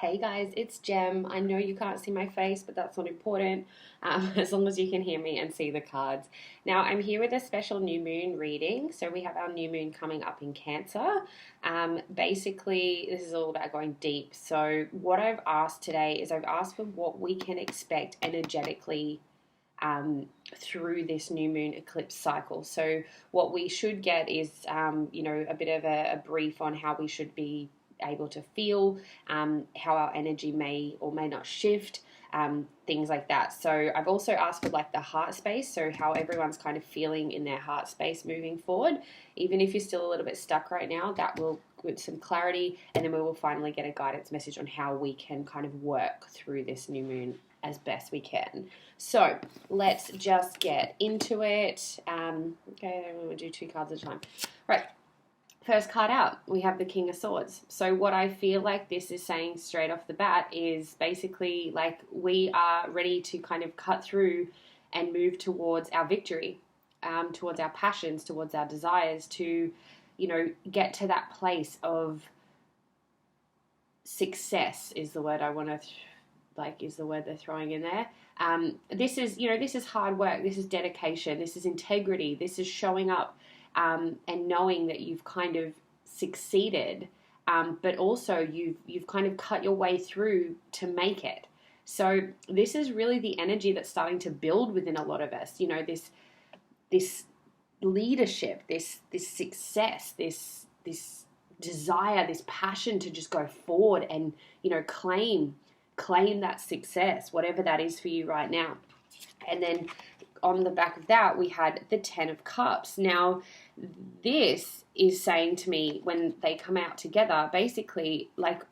Hey guys, it's Jem. I know you can't see my face, but that's not important as long as you can hear me and see the cards. Now, I'm here with a special new moon reading. So, we have our new moon coming up in Cancer. Basically, this is all about going deep. So, what I've asked today is I've asked for what we can expect energetically through this new moon eclipse cycle. So, what we should get is, a bit of a brief on how we should be able to feel, how our energy may or may not shift, things like that. So I've also asked for like the heart space, so how everyone's kind of feeling in their heart space moving forward. Even if you're still a little bit stuck right now, that will give some clarity, and then we will finally get a guidance message on how we can kind of work through this new moon as best we can. So let's just get into it. Okay, I'm going to do 2 cards at a time. Right. First card out, we have the King of Swords. So what I feel like this is saying straight off the bat is basically like we are ready to kind of cut through and move towards our victory, towards our passions, towards our desires, to, get to that place of success is the word I want to, is the word they're throwing in there. This is hard work. This is dedication. This is integrity. This is showing up and knowing that you've kind of succeeded, but also you've kind of cut your way through to make it. So this is really the energy that's starting to build within a lot of us. This leadership, this success, this desire, this passion to just go forward and claim that success, whatever that is for you right now. And then on the back of that, we had the 10 of Cups. Now, this is saying to me when they come out together, basically, like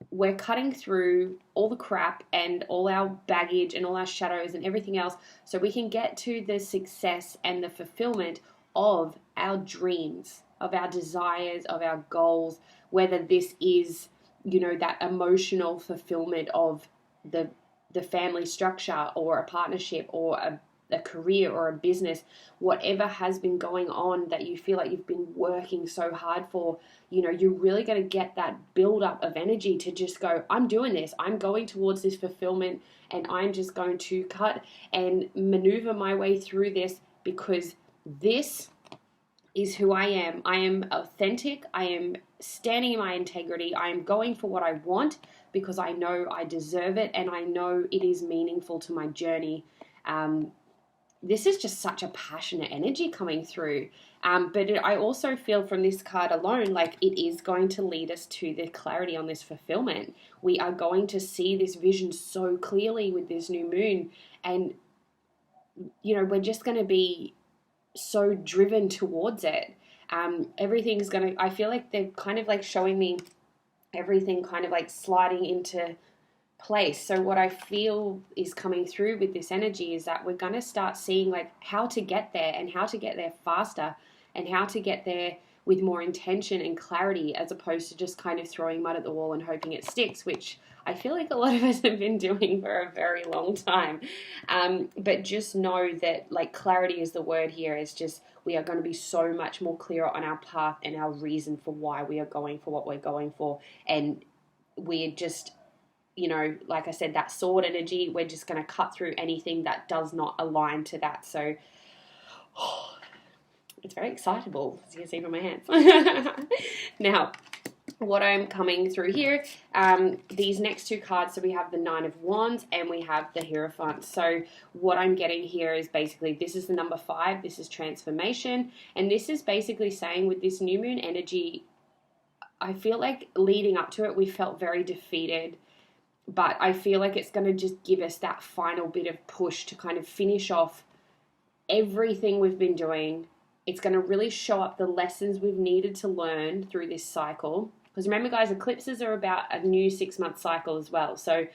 we're cutting through all the crap and all our baggage and all our shadows and everything else so we can get to the success and the fulfillment of our dreams, of our desires, of our goals, whether this is, that emotional fulfillment of the family structure or a partnership or a career or a business, whatever has been going on that you feel like you've been working so hard for, you're really going to get that build up of energy to just go, I'm doing this, I'm going towards this fulfillment, and I'm just going to cut and maneuver my way through this because this is who I am. I am authentic. I am standing in my integrity. I am going for what I want because I know I deserve it and I know it is meaningful to my journey. This is just such a passionate energy coming through. I also feel from this card alone, like it is going to lead us to the clarity on this fulfillment. We are going to see this vision so clearly with this new moon. And, we're just going to be so driven towards it. Everything's going to, I feel like they're kind of like showing me everything kind of like sliding into place. So what I feel is coming through with this energy is that we're going to start seeing like how to get there and how to get there faster and how to get there with more intention and clarity as opposed to just kind of throwing mud at the wall and hoping it sticks, which I feel like a lot of us have been doing for a very long time. But just know that like clarity is the word here. Is just we are going to be so much more clearer on our path and our reason for why we are going for what we're going for. And we're just, like I said, that sword energy, we're just going to cut through anything that does not align to that. So it's very excitable, as you can see from my hands. Now, what I'm coming through here, these next 2 cards, so we have the 9 of Wands and we have the Hierophant. So what I'm getting here is basically, this is the number 5, this is transformation, and this is basically saying with this new moon energy, I feel like leading up to it, we felt very defeated, but I feel like it's going to just give us that final bit of push to kind of finish off everything we've been doing. It's going to really show up the lessons we've needed to learn through this cycle. Because remember, guys, eclipses are about a new 6-month cycle as well. So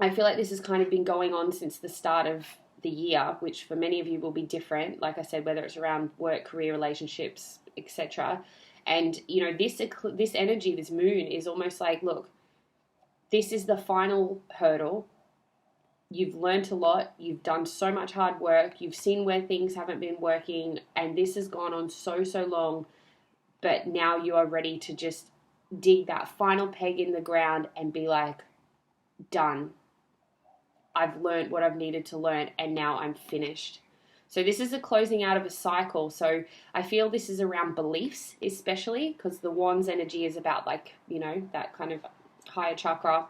I feel like this has kind of been going on since the start of the year, which for many of you will be different. Like I said, whether it's around work, career, relationships, etc. And, this energy, this moon is almost like, look, this is the final hurdle. You've learned a lot. You've done so much hard work. You've seen where things haven't been working. And this has gone on so long. But now you are ready to just dig that final peg in the ground and be like, done. I've learned what I've needed to learn, and now I'm finished. So this is a closing out of a cycle. So I feel this is around beliefs, especially because the Wands energy is about, like, you know, that kind of higher chakra,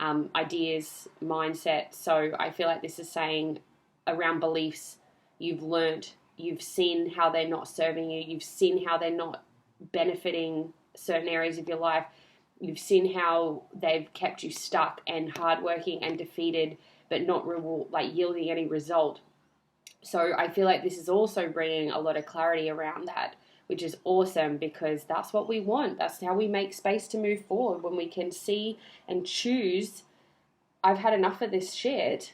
ideas, mindset. So I feel like this is saying around beliefs. You've learnt, you've seen how they're not serving you, you've seen how they're not benefiting certain areas of your life, you've seen how they've kept you stuck and hardworking and defeated, but not yielding any result. So I feel like this is also bringing a lot of clarity around that, which is awesome, because that's what we want. That's how we make space to move forward, when we can see and choose, I've had enough of this shit.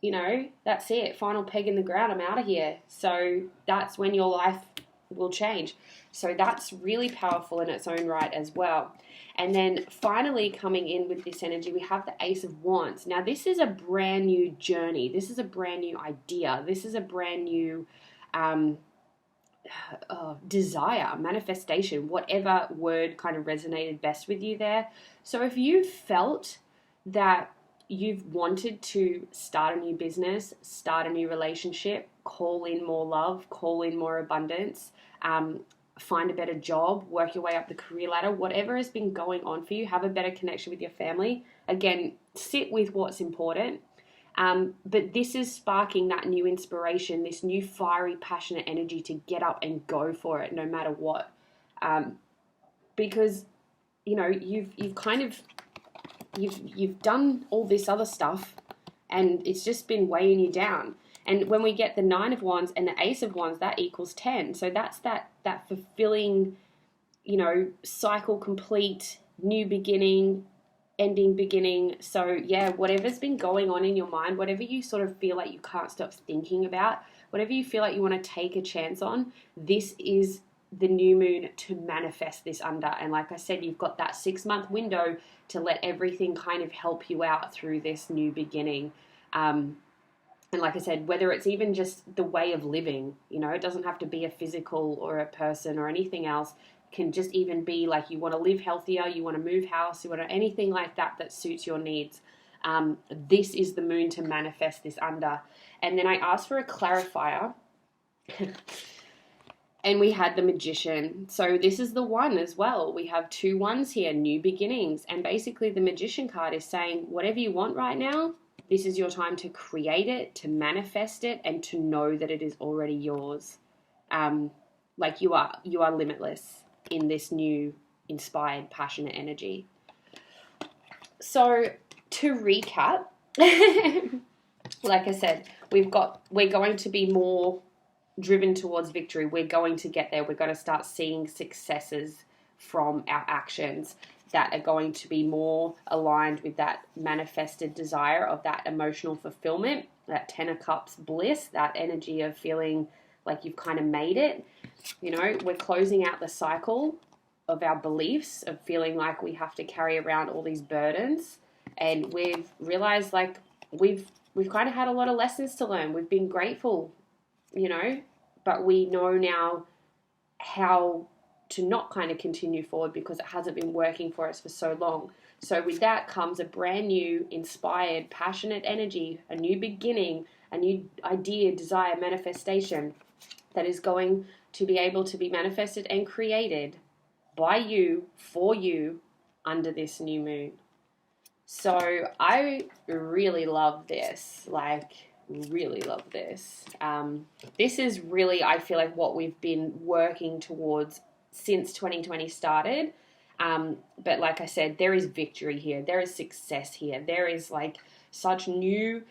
You know, that's it. Final peg in the ground. I'm out of here. So that's when your life will change. So that's really powerful in its own right as well. And then finally, coming in with this energy, we have the Ace of Wands. Now, this is a brand new journey. This is a brand new idea. This is a brand new desire, manifestation, whatever word kind of resonated best with you there. So if you felt that you've wanted to start a new business, start a new relationship, call in more love, call in more abundance, find a better job, work your way up the career ladder, whatever has been going on for you, have a better connection with your family. Again, sit with what's important. But this is sparking that new inspiration, this new fiery, passionate energy to get up and go for it no matter what. Because, you know, you've done all this other stuff and it's just been weighing you down. And when we get the Nine of Wands and the Ace of Wands, that equals 10. So that's that fulfilling, you know, cycle complete, new beginning, ending beginning. So yeah, whatever's been going on in your mind, whatever you sort of feel like you can't stop thinking about, whatever you feel like you want to take a chance on, this is the new moon to manifest this under. And like I said, you've got that 6-month window to let everything kind of help you out through this new beginning. And like I said, whether it's even just the way of living, you know, it doesn't have to be a physical or a person or anything else. It can just even be like you want to live healthier, you want to move house, you want to, anything like that suits your needs. This is the moon to manifest this under. And then I asked for a clarifier. And we had the Magician. So this is the one as well. We have 2 ones here, new beginnings. And basically the Magician card is saying, whatever you want right now, this is your time to create it, to manifest it, and to know that it is already yours. Like you are limitless in this new inspired, passionate energy. So to recap, like I said, we're going to be more driven towards victory. We're going to get there. We're going to start seeing successes from our actions that are going to be more aligned with that manifested desire of that emotional fulfillment, that 10 of Cups bliss, that energy of feeling like you've kind of made it. You know, we're closing out the cycle of our beliefs, of feeling like we have to carry around all these burdens. And we've realized like we've kind of had a lot of lessons to learn. We've been grateful, you know, but we know now how to not kind of continue forward because it hasn't been working for us for so long. So with that comes a brand new, inspired, passionate energy, a new beginning, a new idea, desire, manifestation that is going to be able to be manifested and created by you, for you, under this new moon. So I really love this, really love this. This is really, I feel like, what we've been working towards since 2020 started. But like I said, there is victory here. There is success here. There is like such new,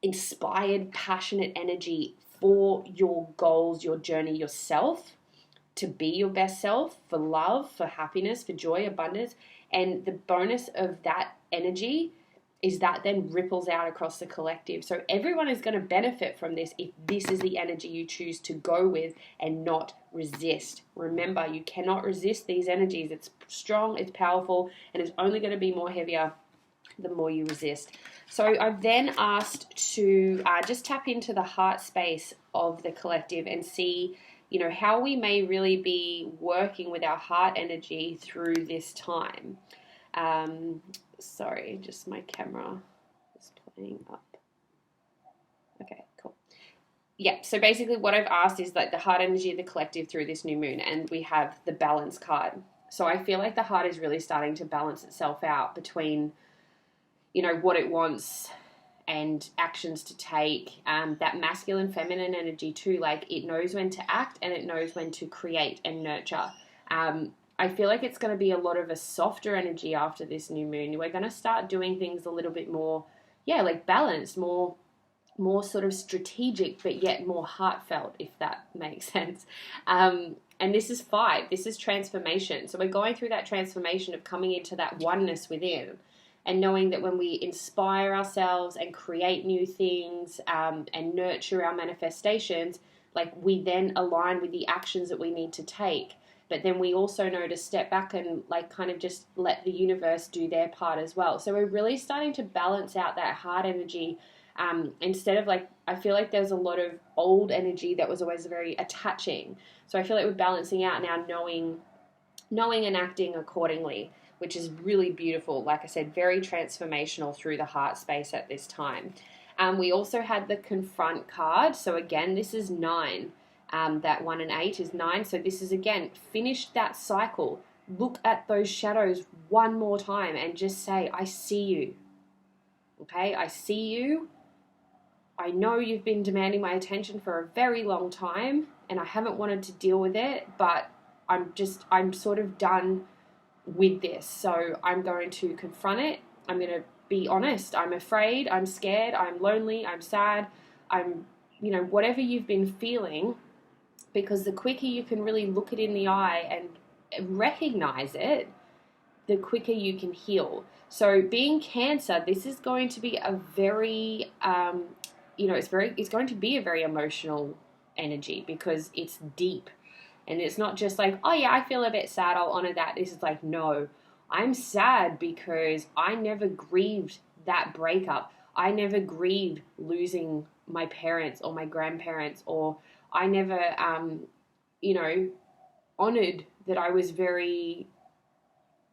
inspired, passionate energy for your goals, your journey, yourself, to be your best self, for love, for happiness, for joy, abundance. And the bonus of that energy is that then ripples out across the collective. So everyone is going to benefit from this if this is the energy you choose to go with and not resist. Remember, you cannot resist these energies. It's strong, it's powerful, and it's only going to be more heavier the more you resist. So I've then asked to just tap into the heart space of the collective and see, you know, how we may really be working with our heart energy through this time. Sorry, just my camera is playing up. Okay, cool. Yeah, so basically what I've asked is like the heart energy of the collective through this new moon, and we have the balance card. So I feel like the heart is really starting to balance itself out between, you know, what it wants and actions to take, that masculine feminine energy too. Like it knows when to act and it knows when to create and nurture. I feel like it's going to be a lot of a softer energy after this new moon. We're going to start doing things a little bit more, like balanced, more sort of strategic, but yet more heartfelt, if that makes sense. And this is 5. This is transformation. So we're going through that transformation of coming into that oneness within, and knowing that when we inspire ourselves and create new things, and nurture our manifestations, like we then align with the actions that we need to take. But then we also know to step back and like kind of just let the universe do their part as well. So we're really starting to balance out that heart energy, instead of like, I feel like there's a lot of old energy that was always very attaching. So I feel like we're balancing out now, knowing and acting accordingly, which is really beautiful. Like I said, very transformational through the heart space at this time. We also had the confront card. So again, this is 9. That 1 and 8 is 9. So this is, again, finish that cycle. Look at those shadows one more time and just say, I see you. Okay, I see you. I know you've been demanding my attention for a very long time and I haven't wanted to deal with it, but I'm sort of done with this. So I'm going to confront it. I'm going to be honest. I'm afraid, I'm scared, I'm lonely, I'm sad, I'm, you know, whatever you've been feeling, because the quicker you can really look it in the eye and recognize it, the quicker you can heal. So being Cancer, this is going to be a very, it's going to be a very emotional energy because it's deep. And it's not just like, oh yeah, I feel a bit sad, I'll honor that. This is like, no, I'm sad because I never grieved that breakup. I never grieved losing my parents or my grandparents, or I never, honored that I was very,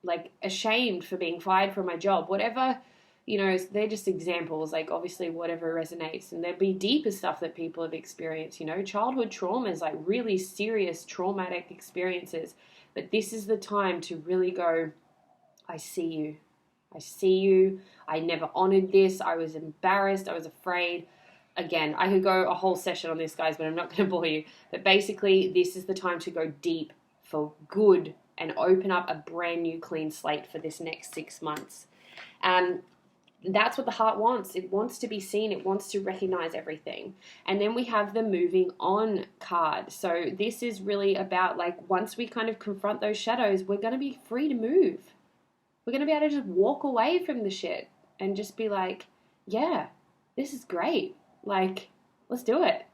like, ashamed for being fired from my job. Whatever, they're just examples, like, obviously whatever resonates. And there'd be deeper stuff that people have experienced, childhood traumas, like really serious traumatic experiences. But this is the time to really go, I see you. I see you. I never honored this. I was embarrassed. I was afraid. Again, I could go a whole session on this, guys, but I'm not going to bore you. But basically, this is the time to go deep for good and open up a brand new clean slate for this next 6 months. That's what the heart wants. It wants to be seen. It wants to recognize everything. And then we have the moving on card. So this is really about, like, once we kind of confront those shadows, we're going to be free to move. We're going to be able to just walk away from the shit and just be like, yeah, this is great. Like, let's do it.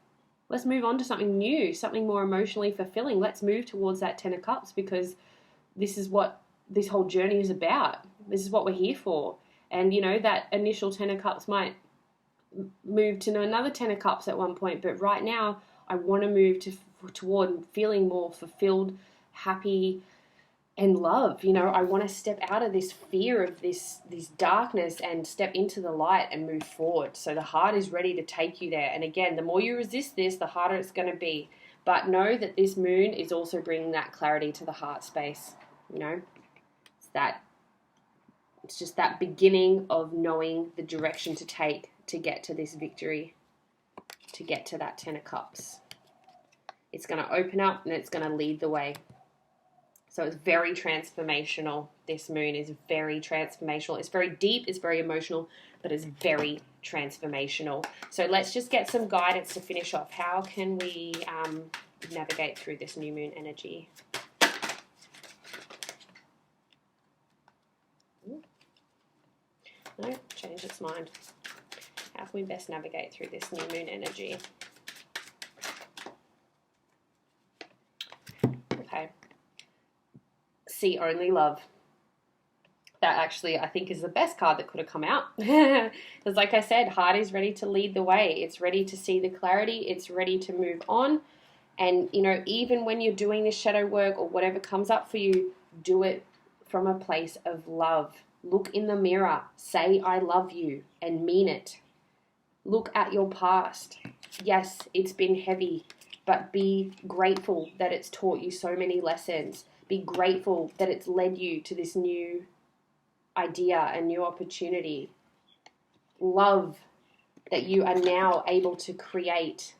Let's move on to something new, something more emotionally fulfilling. Let's move towards that 10 of Cups, because this is what this whole journey is about. This is what we're here for. And, that initial 10 of Cups might move to another 10 of Cups at one point. But right now, I want to move toward feeling more fulfilled, happy, and love. I want to step out of this fear of this darkness and step into the light and move forward. So the heart is ready to take you there. And again, the more you resist this, the harder it's going to be. But know that this moon is also bringing that clarity to the heart space. It's just that beginning of knowing the direction to take to get to this victory, to get to that 10 of Cups. It's going to open up and it's going to lead the way. So it's very transformational. This moon is very transformational. It's very deep, it's very emotional, but it's very transformational. So let's just get some guidance to finish off. How can we navigate through this new moon energy? No, change its mind. How can we best navigate through this new moon energy? Okay. See only love. That actually, I think, is the best card that could have come out. Because like I said, heart is ready to lead the way. It's ready to see the clarity. It's ready to move on. And, you know, even when you're doing this shadow work or whatever comes up for you, do it from a place of love. Look in the mirror, say, I love you, and mean it. Look at your past. Yes, it's been heavy, but be grateful that it's taught you so many lessons. Be grateful that it's led you to this new idea and new opportunity. Love that you are now able to create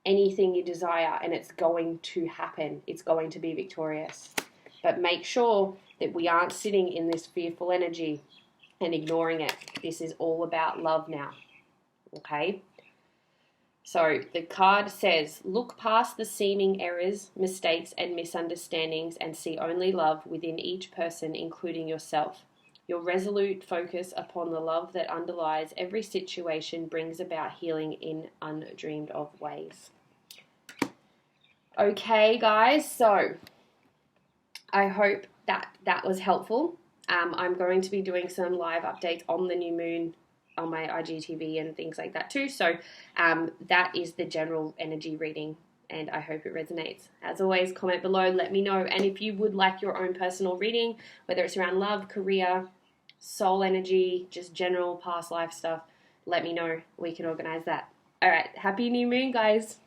anything you desire, and it's going to happen. It's going to be victorious. But make sure that we aren't sitting in this fearful energy and ignoring it. This is all about love now. Okay? So the card says, look past the seeming errors, mistakes, and misunderstandings and see only love within each person, including yourself. Your resolute focus upon the love that underlies every situation brings about healing in undreamed of ways. Okay, guys, so I hope that was helpful. I'm going to be doing some live updates on the new moon on my IGTV and things like that too. So that is the general energy reading, and I hope it resonates. As always, comment below, let me know. And if you would like your own personal reading, whether it's around love, career, soul energy, just general past life stuff, let me know. We can organize that. All right, happy new moon, guys.